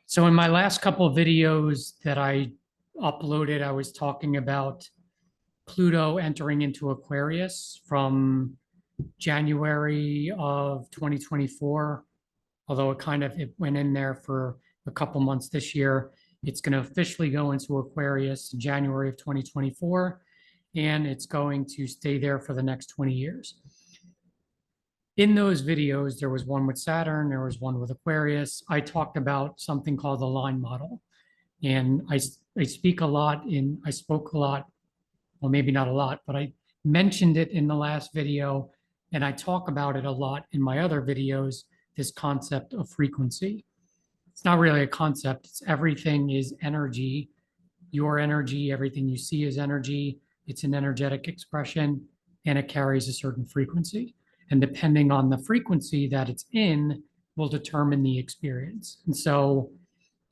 So in my last couple of videos that I uploaded, I was talking about Pluto entering into Aquarius from January of 2024, although it went in there for a couple months this year. It's going to officially go into Aquarius in January of 2024, and it's going to stay there for the next 20 years. In those videos, there was one with Saturn, there was one with Aquarius. I talked about something called the line model. And I spoke a lot, well, maybe not a lot, but I mentioned it in the last video. And I talk about it a lot in my other videos, this concept of frequency. It's not really a concept, it's everything is energy. Your energy, everything you see is energy. It's an energetic expression and it carries a certain frequency. And depending on the frequency that it's in, will determine the experience. And so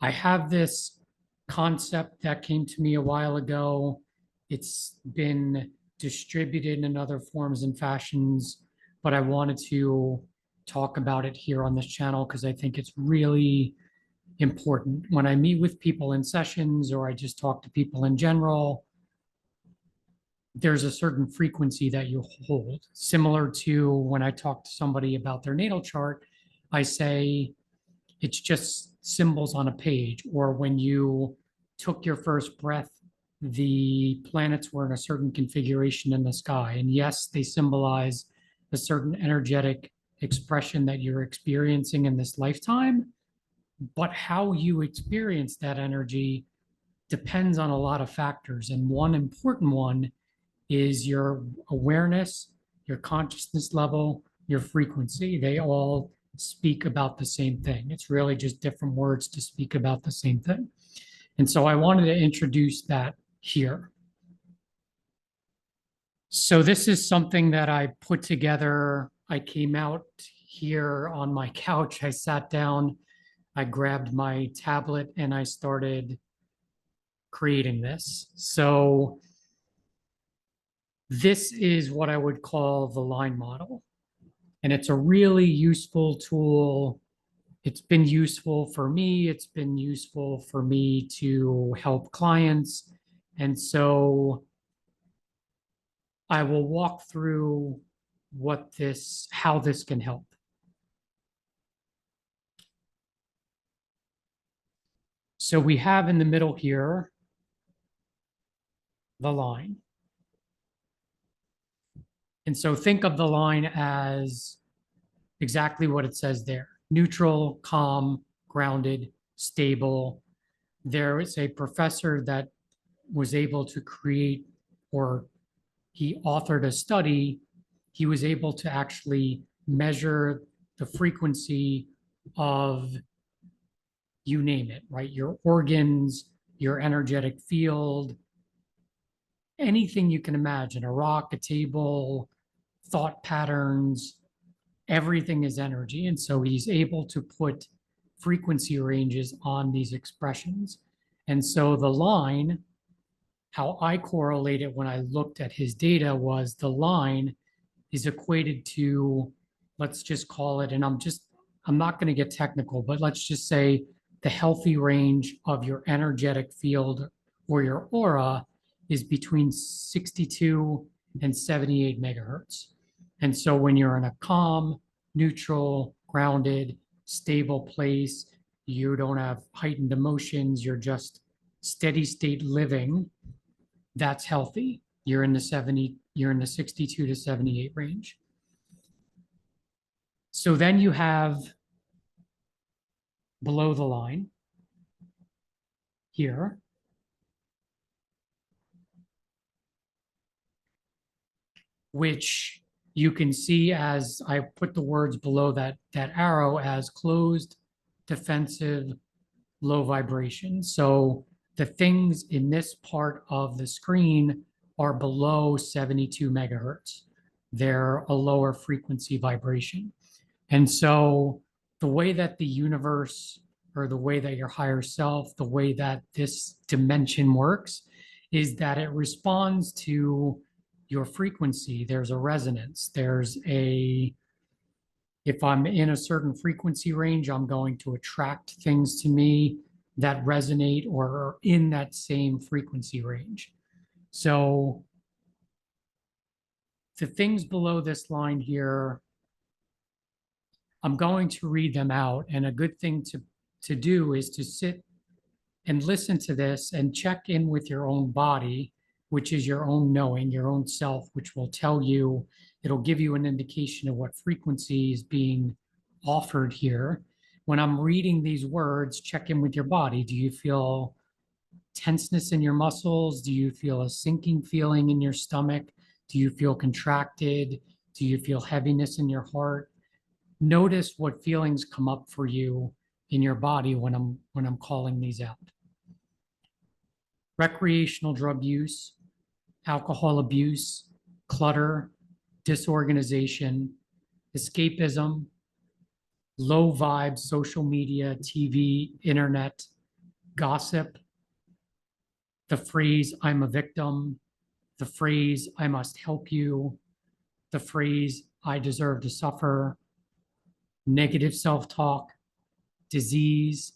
I have this concept that came to me a while ago. It's been distributed in other forms and fashions, but I wanted to talk about it here on this channel because I think it's really important. When I meet with people in sessions or I just talk to people in general, there's a certain frequency that you hold. Similar to when I talk to somebody about their natal chart, I say it's just symbols on a page. Or when you took your first breath, the planets were in a certain configuration in the sky. And yes, they symbolize a certain energetic expression that you're experiencing in this lifetime. But how you experience that energy depends on a lot of factors. And one important one is your awareness, your consciousness level, your frequency. They all speak about the same thing. It's really just different words to speak about the same thing. And so I wanted to introduce that here. So this is something that I put together. I came out here on my couch. I sat down, I grabbed my tablet, and I started creating this. So this is what I would call the line model. And it's a really useful tool. It's been useful for me. It's been useful for me to help clients. And so I will walk through how this can help. So we have in the middle here the line. And so think of the line as exactly what it says there: neutral, calm, grounded, stable. There is a professor that was able to create, or he authored a study. He was able to actually measure the frequency of, you name it, right? Your organs, your energetic field, anything you can imagine, a rock, a table, thought patterns, everything is energy. And so he's able to put frequency ranges on these expressions. And so the line, how I correlate it when I looked at his data, was the line is equated to, let's just call it, and I'm not going to get technical, but let's just say the healthy range of your energetic field or your aura is between 62 and 78 megahertz. And so when you're in a calm, neutral, grounded, stable place, you don't have heightened emotions, you're just steady state living, that's healthy. You're in the 62 to 78 range. So then you have below the line here, which you can see as I put the words below that arrow as closed, defensive, low vibration. So the things in this part of the screen are below 72 megahertz. They're a lower frequency vibration. And so the way that the universe, or the way that your higher self, the way that this dimension works, is that it responds to your frequency. There's a resonance. There's a If I'm in a certain frequency range, I'm going to attract things to me that resonate or are in that same frequency range. So the things below this line here, I'm going to read them out. And a good thing to do is to sit and listen to this and check in with your own body, which is your own knowing, your own self, which will tell you, it'll give you an indication of what frequency is being offered here. When I'm reading these words, check in with your body. Do you feel tenseness in your muscles? Do you feel a sinking feeling in your stomach? Do you feel contracted? Do you feel heaviness in your heart? Notice what feelings come up for you in your body when I'm calling these out. Recreational drug use, alcohol abuse, clutter, disorganization, escapism, low vibe, social media, TV, internet, gossip, the phrase, I'm a victim, the phrase, I must help you, the phrase, I deserve to suffer, negative self-talk, disease,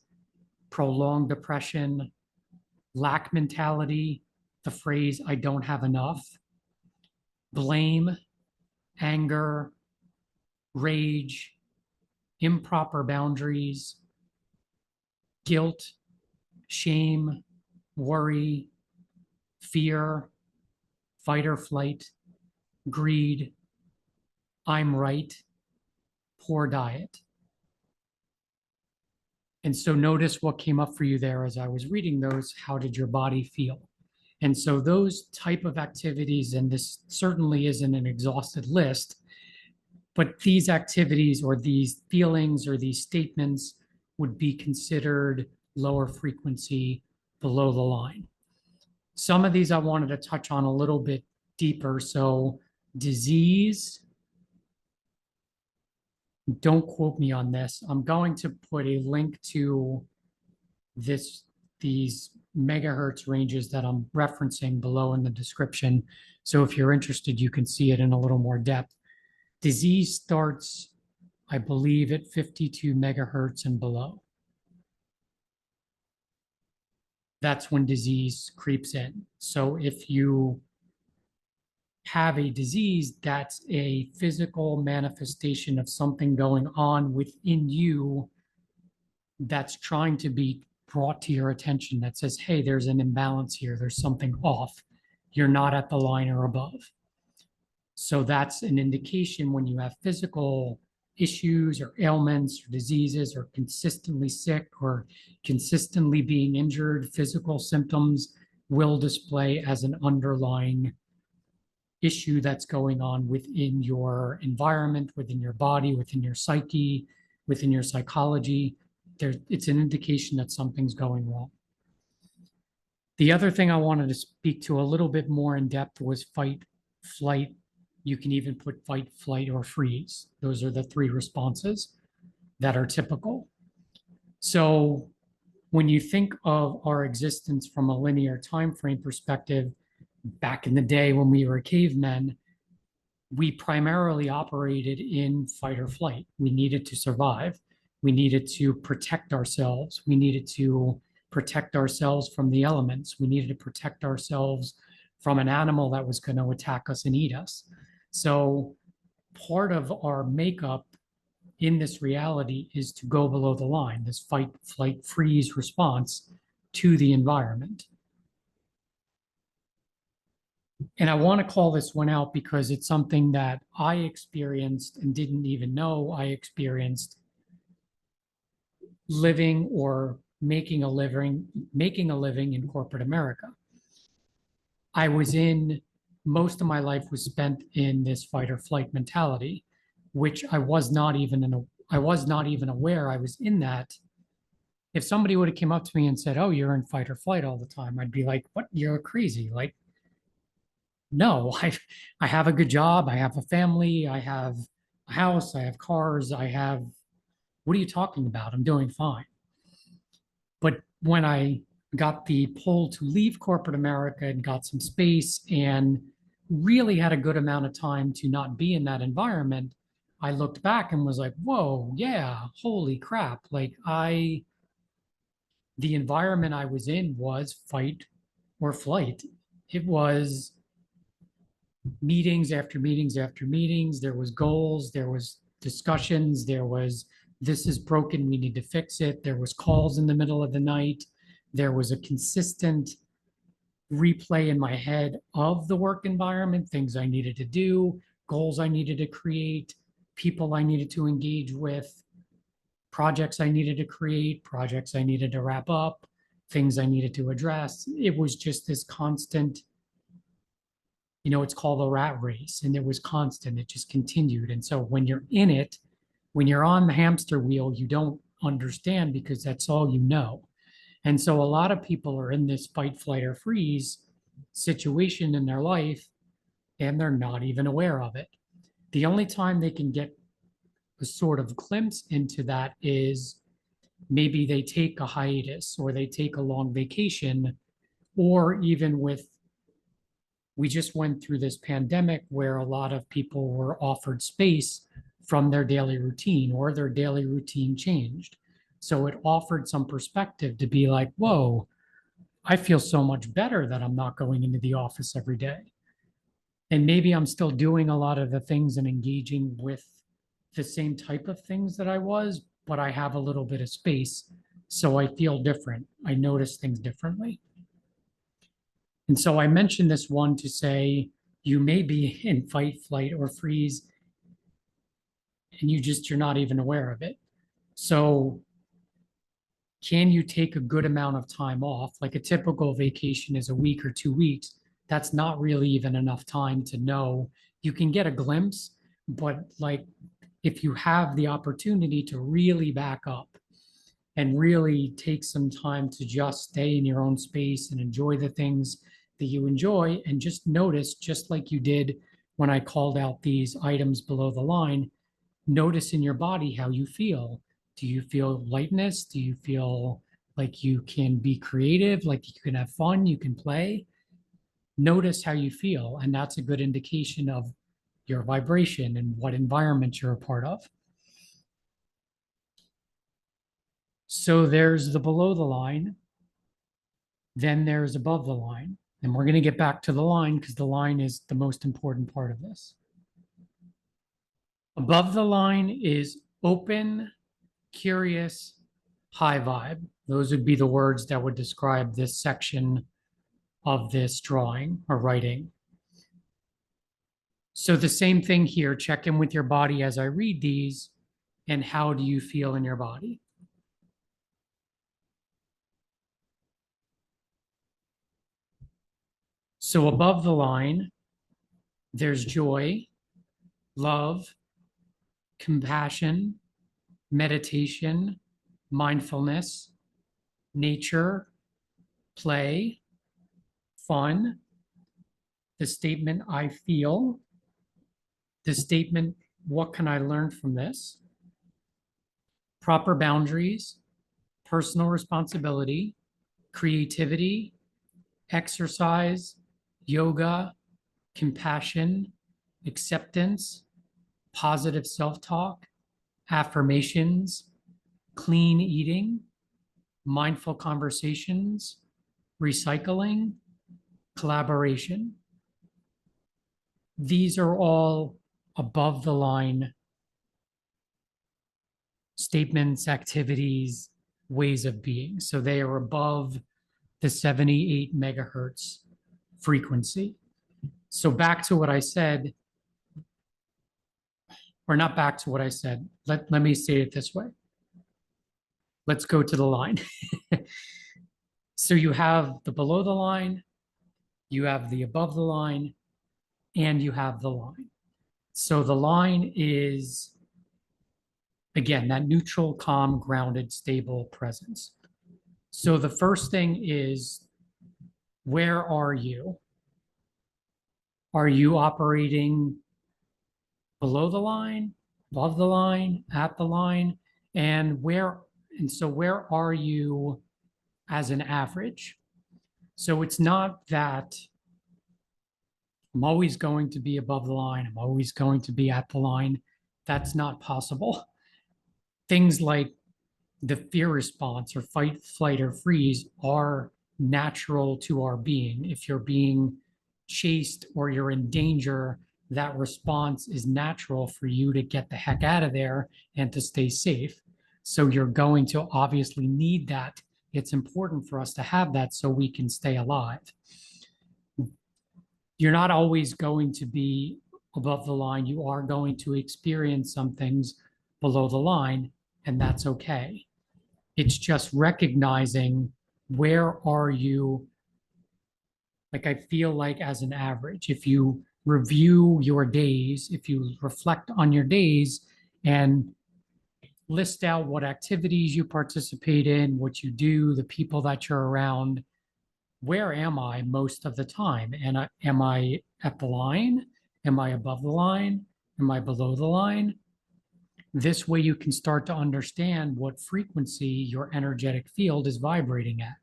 prolonged depression, lack mentality, the phrase, I don't have enough, blame, anger, rage, improper boundaries, guilt, shame, worry, fear, fight or flight, greed, I'm right, poor diet. And so notice what came up for you there as I was reading those. How did your body feel? And so those type of activities, and this certainly isn't an exhausted list, but these activities or these feelings or these statements would be considered lower frequency, below the line. Some of these I wanted to touch on a little bit deeper. So disease, don't quote me on this. I'm going to put a link to these megahertz ranges that I'm referencing below in the description. So if you're interested, you can see it in a little more depth. Disease starts, I believe, at 52 megahertz and below. That's when disease creeps in. So if you have a disease, that's a physical manifestation of something going on within you that's trying to be brought to your attention, that says, hey, there's an imbalance here, there's something off, you're not at the line or above. So that's an indication when you have physical issues or ailments or diseases or consistently sick or consistently being injured, physical symptoms will display as an underlying issue that's going on within your environment, within your body, within your psyche, within your psychology. It's an indication that something's going wrong. The other thing I wanted to speak to a little bit more in depth was fight, flight. You can even put fight, flight, or freeze. Those are the three responses that are typical. So when you think of our existence from a linear time frame perspective, back in the day when we were cavemen, we primarily operated in fight or flight. We needed to survive. We needed to protect ourselves. We needed to protect ourselves from the elements. We needed to protect ourselves from an animal that was going to attack us and eat us. So part of our makeup in this reality is to go below the line, this fight, flight, freeze response to the environment. And I want to call this one out because it's something that I experienced and didn't even know I experienced living or making a living in corporate America. I was in, most of my life was spent in this fight or flight mentality, which I was not even aware I was in that. If somebody would have come up to me and said, "Oh, you're in fight or flight all the time," I'd be like, "What? You're crazy." Like, no, I have a good job, I have a family, I have a house, I have cars, what are you talking about? I'm doing fine. But when I got the pull to leave corporate America and got some space and really had a good amount of time to not be in that environment, I looked back and was like, whoa, yeah, holy crap. The environment I was in was fight or flight. It was meetings after meetings after meetings. There was goals, there was discussions, there was this is broken, we need to fix it. There was calls in the middle of the night. There was a consistent replay in my head of the work environment, things I needed to do, goals I needed to create, people I needed to engage with, projects I needed to create, projects I needed to wrap up, things I needed to address. It was just this constant, it's called a rat race, and it was constant. It just continued. And so when you're in it, when you're on the hamster wheel, you don't understand because that's all you know. And so a lot of people are in this fight, flight, or freeze situation in their life, and they're not even aware of it. The only time they can get a sort of glimpse into that is maybe they take a hiatus or they take a long vacation, or even with, we just went through this pandemic where a lot of people were offered space from their daily routine, or their daily routine changed. So it offered some perspective to be like, whoa, I feel so much better that I'm not going into the office every day. And maybe I'm still doing a lot of the things and engaging with the same type of things that I was, but I have a little bit of space. So I feel different. I notice things differently. And so I mentioned this one to say you may be in fight, flight, or freeze, and you're not even aware of it. So can you take a good amount of time off? Like a typical vacation is a week or 2 weeks. That's not really even enough time to know. You can get a glimpse, but like if you have the opportunity to really back up and really take some time to just stay in your own space and enjoy the things that you enjoy, and just notice, just like you did when I called out these items below the line, notice in your body how you feel. Do you feel lightness? Do you feel like you can be creative, like you can have fun, you can play? Notice how you feel. And that's a good indication of your vibration and what environment you're a part of. So there's the below the line, then there's above the line. And we're going to get back to the line because the line is the most important part of this. Above the line is open, curious, high vibe. Those would be the words that would describe this section of this drawing or writing. So the same thing here, check in with your body as I read these, and how do you feel in your body? So above the line, there's joy, love, compassion, meditation, mindfulness, nature, play, fun, the statement, I feel, the statement, what can I learn from this? Proper boundaries, personal responsibility, creativity, exercise, yoga, compassion, acceptance, positive self-talk, affirmations, clean eating, mindful conversations, recycling, collaboration. These are all above the line statements, activities, ways of being. So they are above the 78 megahertz frequency. So back to what I said, or not back to what I said. Let me say it this way. Let's go to the line. So you have the below the line, you have the above the line, and you have the line. So the line is, again, that neutral, calm, grounded, stable presence. So the first thing is, where are you? Are you operating below the line, above the line, at the line? And so where are you as an average? So it's not that I'm always going to be above the line, I'm always going to be at the line. That's not possible. Things like the fear response or fight, flight, or freeze are natural to our being. If you're being chased or you're in danger, that response is natural for you to get the heck out of there and to stay safe. So you're going to obviously need that. It's important for us to have that so we can stay alive. You're not always going to be above the line. You are going to experience some things below the line, and that's okay. It's just recognizing where are you, like I feel like as an average, if you review your days, if you reflect on your days and list out what activities you participate in, what you do, the people that you're around, where am I most of the time? And am I at the line? Am I above the line? Am I below the line? This way you can start to understand what frequency your energetic field is vibrating at.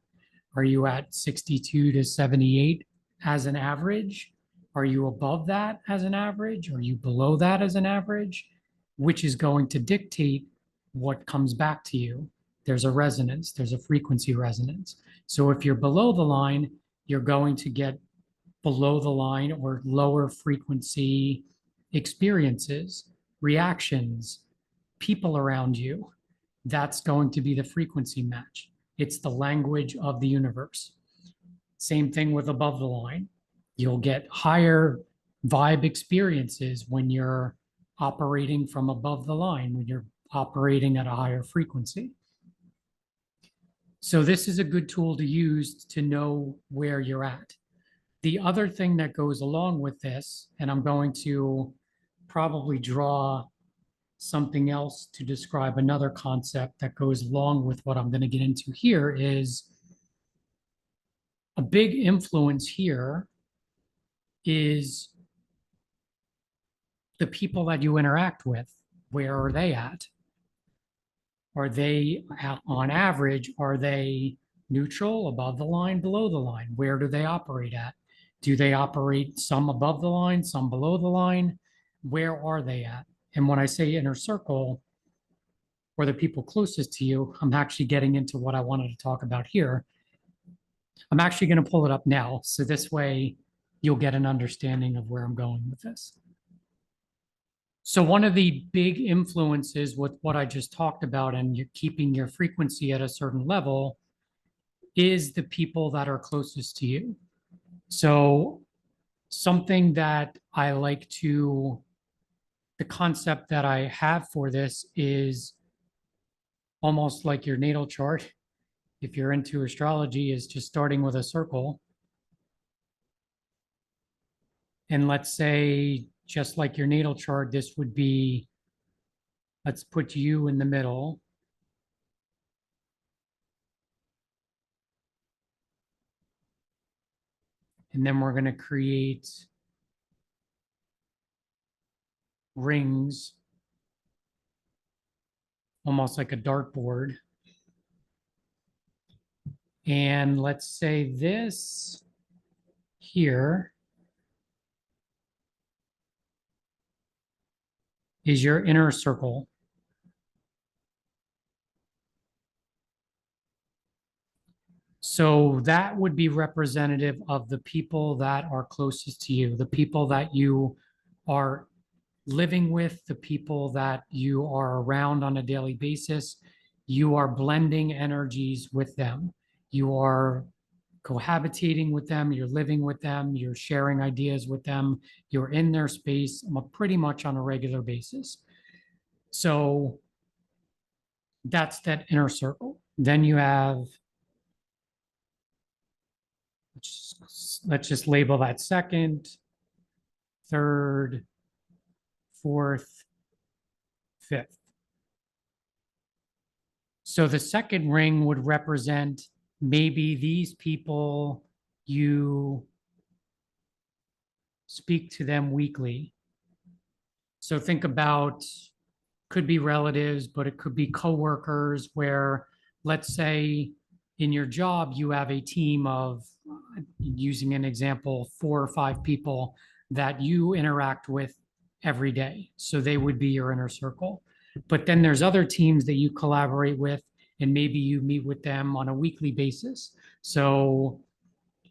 Are you at 62 to 78 as an average? Are you above that as an average? Are you below that as an average? Which is going to dictate what comes back to you. There's a resonance, there's a frequency resonance. So if you're below the line, you're going to get below the line or lower frequency experiences, reactions, people around you. That's going to be the frequency match. It's the language of the universe. Same thing with above the line. You'll get higher vibe experiences when you're operating from above the line, when you're operating at a higher frequency. So this is a good tool to use to know where you're at. The other thing that goes along with this, and I'm going to probably draw something else to describe another concept that goes along with what I'm going to get into here, is a big influence here is the people that you interact with. Where are they at? Are they, on average, are they neutral, above the line, below the line? Where do they operate at? Do they operate some above the line, some below the line? Where are they at? And when I say inner circle, or the people closest to you, I'm actually getting into what I wanted to talk about here. I'm actually going to pull it up now, so this way you'll get an understanding of where I'm going with this. So one of the big influences with what I just talked about and you're keeping your frequency at a certain level is the people that are closest to you. So something that I like to, the concept that I have for this is almost like your natal chart. If you're into astrology, is just starting with a circle. And let's say, just like your natal chart, this would be, let's put you in the middle. And then we're going to create rings, almost like a dartboard. And let's say this here is your inner circle. So that would be representative of the people that are closest to you, the people that you are living with, the people that you are around on a daily basis. You are blending energies with them. You are cohabitating with them, you're living with them, you're sharing ideas with them, you're in their space pretty much on a regular basis. So that's that inner circle. Then you have, let's just label that second, third, fourth, fifth. So the second ring would represent maybe these people, you speak to them weekly. So think about, could be relatives, but it could be coworkers where, let's say in your job, you have a team of, using an example, 4 or 5 people that you interact with every day. So they would be your inner circle. But then there's other teams that you collaborate with, and maybe you meet with them on a weekly basis. So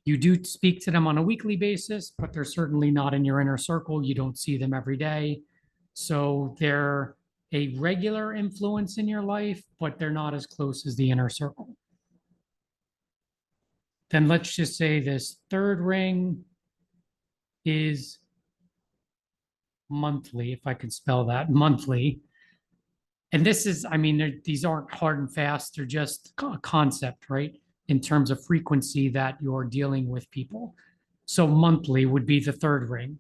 you do speak to them on a weekly basis, but they're certainly not in your inner circle. You don't see them every day. So they're a regular influence in your life, but they're not as close as the inner circle. Then let's just say this third ring is monthly, if I could spell that, monthly. And this is, I mean, these aren't hard and fast, they're just a concept, right? In terms of frequency that you're dealing with people. So monthly would be the third ring.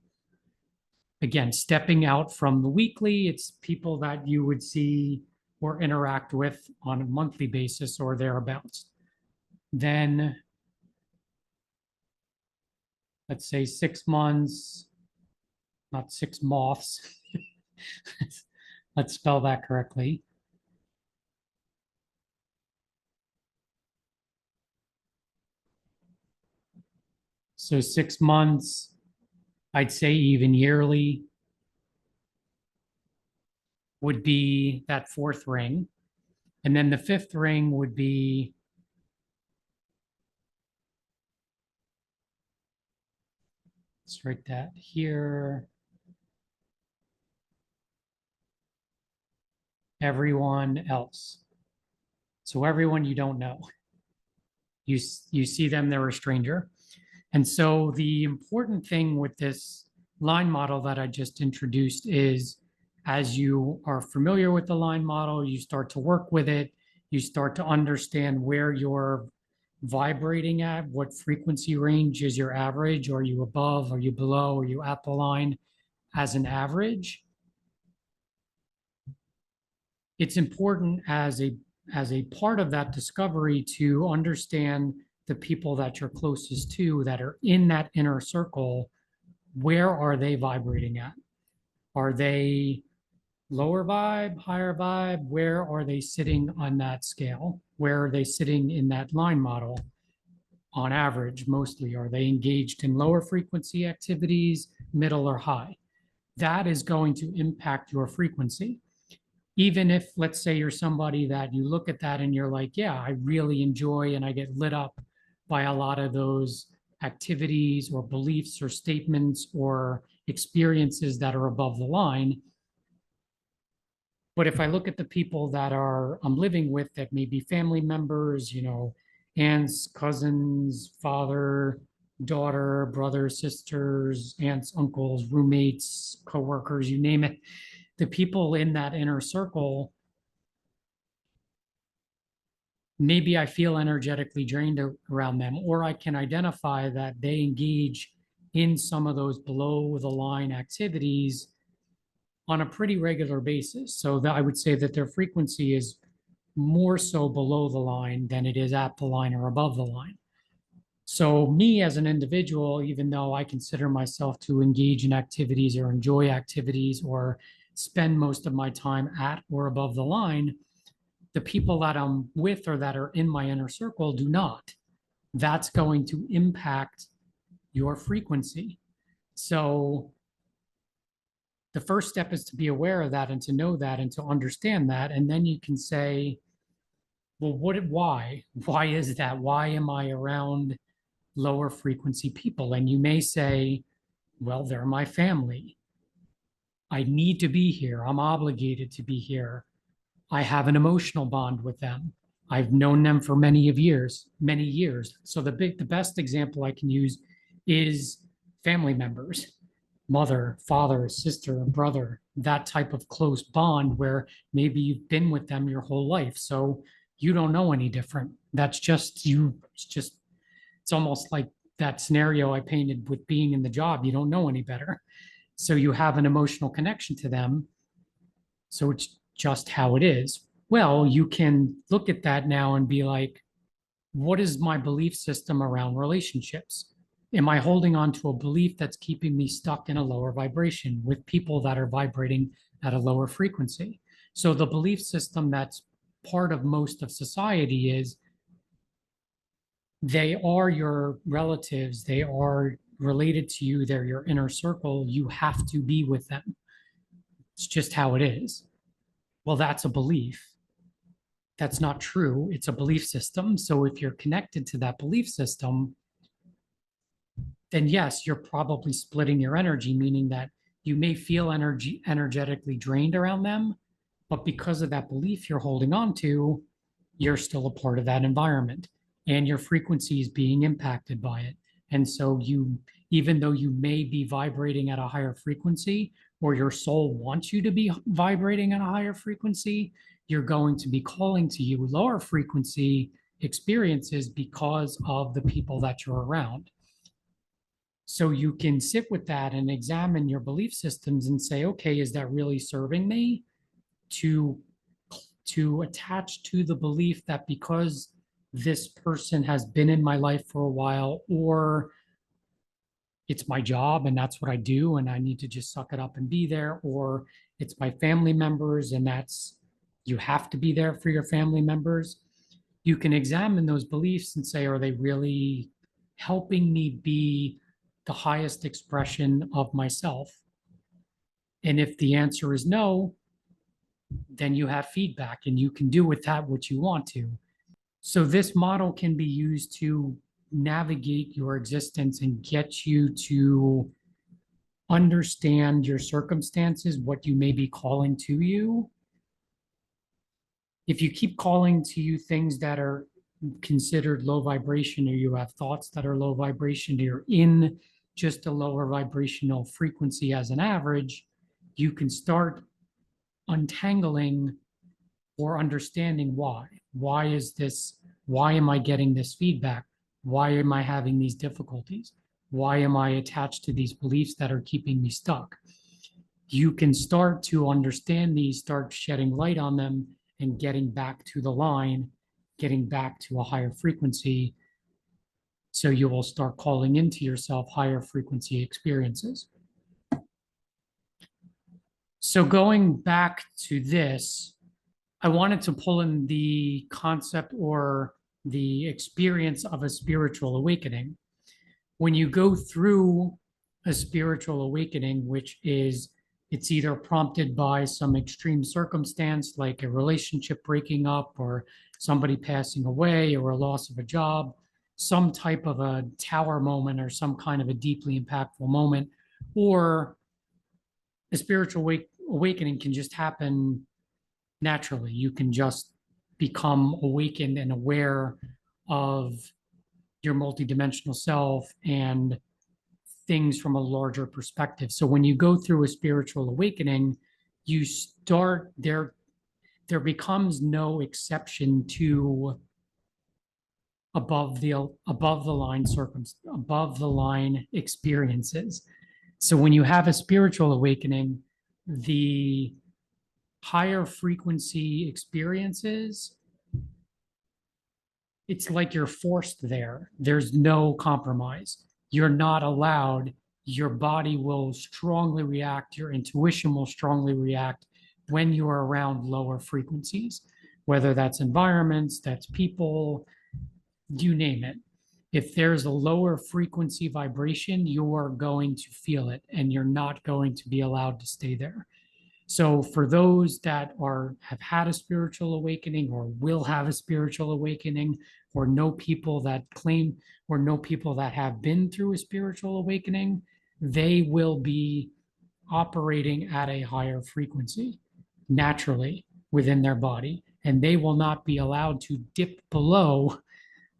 Again, stepping out from the weekly, it's people that you would see or interact with on a monthly basis or thereabouts. Then, let's say 6 months, not six moths. Let's spell that correctly. So 6 months, I'd say even yearly would be that fourth ring. And then the fifth ring would be let's write that here. Everyone else. So everyone you don't know. You see them, they're a stranger. And so the important thing with this line model that I just introduced is as you are familiar with the line model, you start to work with it, you start to understand where you're vibrating at, what frequency range is your average, are you above, are you below, are you at the line as an average? It's important as a part of that discovery to understand the people that you're closest to that are in that inner circle. Where are they vibrating at? Are they lower vibe, higher vibe? Where are they sitting on that scale? Where are they sitting in that line model? On average, mostly, are they engaged in lower frequency activities, middle or high? That is going to impact your frequency. Even if, let's say, you're somebody that you look at that and you're like, yeah, I really enjoy and I get lit up by a lot of those activities or beliefs or statements or experiences that are above the line. But if I look at the people that I'm living with that may be family members, aunts, cousins, father, daughter, brothers, sisters, aunts, uncles, roommates, coworkers, you name it, the people in that inner circle, maybe I feel energetically drained around them, or I can identify that they engage in some of those below the line activities on a pretty regular basis. So that I would say that their frequency is more so below the line than it is at the line or above the line. So me as an individual, even though I consider myself to engage in activities or enjoy activities or spend most of my time at or above the line, the people that I'm with or that are in my inner circle do not. That's going to impact your frequency. So the first step is to be aware of that and to know that and to understand that. And then you can say, well, why? Why is that? Why am I around lower frequency people? And you may say, well, they're my family. I need to be here. I'm obligated to be here. I have an emotional bond with them. I've known them for many years. So the best example I can use is family members, mother, father, sister, brother, that type of close bond where maybe you've been with them your whole life. So you don't know any different. That's just you. It's almost like that scenario I painted with being in the job. You don't know any better. So you have an emotional connection to them. So it's just how it is. Well, you can look at that now and be like, what is my belief system around relationships? Am I holding on to a belief that's keeping me stuck in a lower vibration with people that are vibrating at a lower frequency? So the belief system that's part of most of society is they are your relatives, they are related to you, they're your inner circle, you have to be with them. It's just how it is. Well, that's a belief. That's not true. It's a belief system. So if you're connected to that belief system, then yes, you're probably splitting your energy, meaning that you may feel energetically drained around them, but because of that belief you're holding on to, you're still a part of that environment and your frequency is being impacted by it. And so you, even though you may be vibrating at a higher frequency, or your soul wants you to be vibrating at a higher frequency, you're going to be calling to you lower frequency experiences because of the people that you're around. So you can sit with that and examine your belief systems and say, okay, is that really serving me? To attach to the belief that because this person has been in my life for a while, or it's my job and that's what I do and I need to just suck it up and be there, or it's my family members and that's, you have to be there for your family members. You can examine those beliefs and say, are they really helping me be the highest expression of myself? And if the answer is no, then you have feedback and you can do with that what you want to. So this model can be used to navigate your existence and get you to understand your circumstances, what you may be calling to you. If you keep calling to you things that are considered low vibration, or you have thoughts that are low vibration, you're in just a lower vibrational frequency as an average, you can start untangling or understanding why. Why is this? Why am I getting this feedback? Why am I having these difficulties? Why am I attached to these beliefs that are keeping me stuck? You can start to understand these, start shedding light on them, and getting back to the line, getting back to a higher frequency. So you will start calling into yourself higher frequency experiences. So going back to this, I wanted to pull in the concept or the experience of a spiritual awakening. When you go through a spiritual awakening, which is, it's either prompted by some extreme circumstance like a relationship breaking up or somebody passing away or a loss of a job, some type of a tower moment or some kind of a deeply impactful moment, or a spiritual awakening can just happen naturally. You can just become awakened and aware of your multidimensional self and things from a larger perspective. So when you go through a spiritual awakening, you start there becomes no exception to above the line experiences. So when you have a spiritual awakening, the higher frequency experiences, it's like you're forced there. There's no compromise. You're not allowed. Your body will strongly react. Your intuition will strongly react when you are around lower frequencies, whether that's environments, that's people, you name it. If there's a lower frequency vibration, you are going to feel it and you're not going to be allowed to stay there. So for those that have had a spiritual awakening or will have a spiritual awakening, or know people that claim or know people that have been through a spiritual awakening, they will be operating at a higher frequency naturally within their body, and they will not be allowed to dip below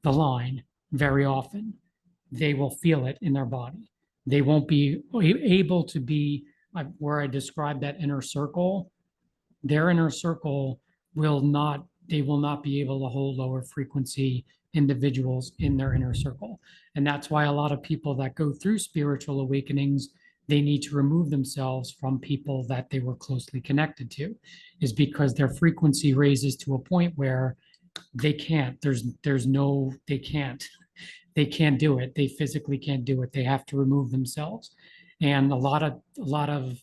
the line very often. They will feel it in their body. They won't be able to be where I described that inner circle. Their inner circle will not, they will not be able to hold lower frequency individuals in their inner circle. And that's why a lot of people that go through spiritual awakenings, they need to remove themselves from people that they were closely connected to, is because their frequency raises to a point where they can't, they can't do it. They physically can't do it. They have to remove themselves. And a lot of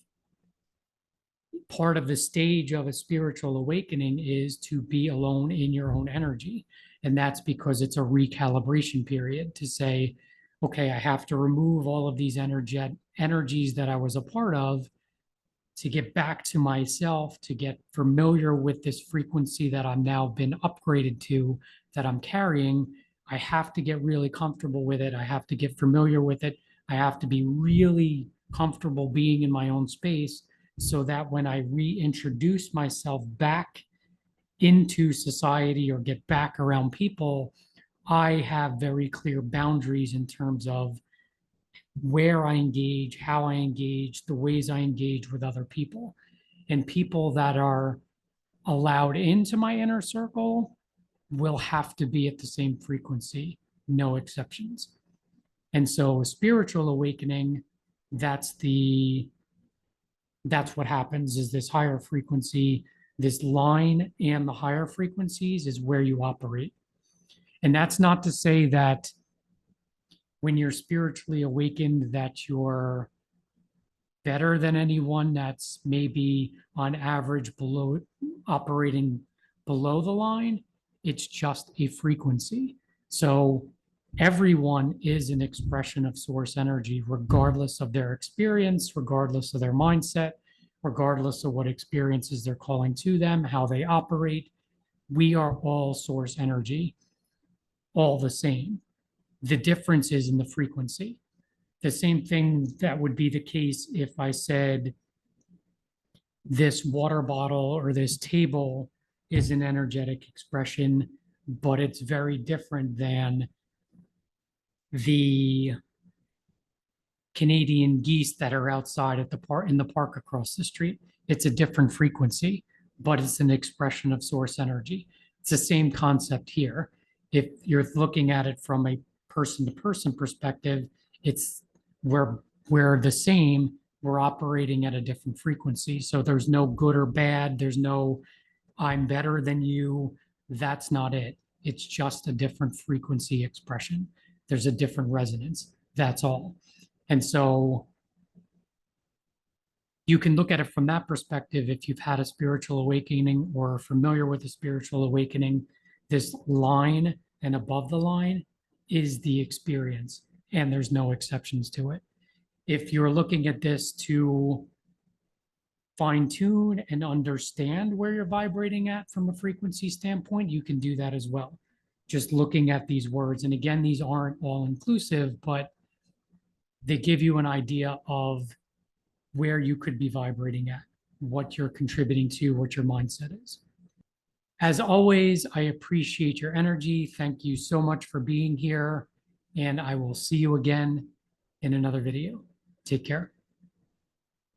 part of the stage of a spiritual awakening is to be alone in your own energy. And that's because it's a recalibration period to say, okay, I have to remove all of these energies that I was a part of to get back to myself, to get familiar with this frequency that I'm now been upgraded to, that I'm carrying, I have to get really comfortable with it. I have to get familiar with it. I have to be really comfortable being in my own space so that when I reintroduce myself back into society or get back around people, I have very clear boundaries in terms of where I engage, how I engage, the ways I engage with other people. And people that are allowed into my inner circle will have to be at the same frequency, no exceptions. And so spiritual awakening, that's what happens, is this higher frequency, this line and the higher frequencies is where you operate. And that's not to say that when you're spiritually awakened that you're better than anyone that's maybe on average below, operating below the line. It's just a frequency. So everyone is an expression of source energy, regardless of their experience, regardless of their mindset, regardless of what experiences they're calling to them, how they operate. We are all source energy, all the same. The difference is in the frequency. The same thing that would be the case if I said this water bottle or this table is an energetic expression, but it's very different than the Canadian geese that are outside at the park, in the park across the street. It's a different frequency, but it's an expression of source energy. It's the same concept here. If you're looking at it from a person to person perspective, it's we're the same, we're operating at a different frequency. So there's no good or bad. There's no I'm better than you. That's not it. It's just a different frequency expression. There's a different resonance. That's all. And so you can look at it from that perspective. If you've had a spiritual awakening or are familiar with a spiritual awakening, this line and above the line is the experience, and there's no exceptions to it. If you're looking at this to fine tune and understand where you're vibrating at from a frequency standpoint, you can do that as well. Just looking at these words. And again, these aren't all inclusive, but they give you an idea of where you could be vibrating at, what you're contributing to, what your mindset is. As always, I appreciate your energy. Thank you so much for being here, and I will see you again in another video. Take care.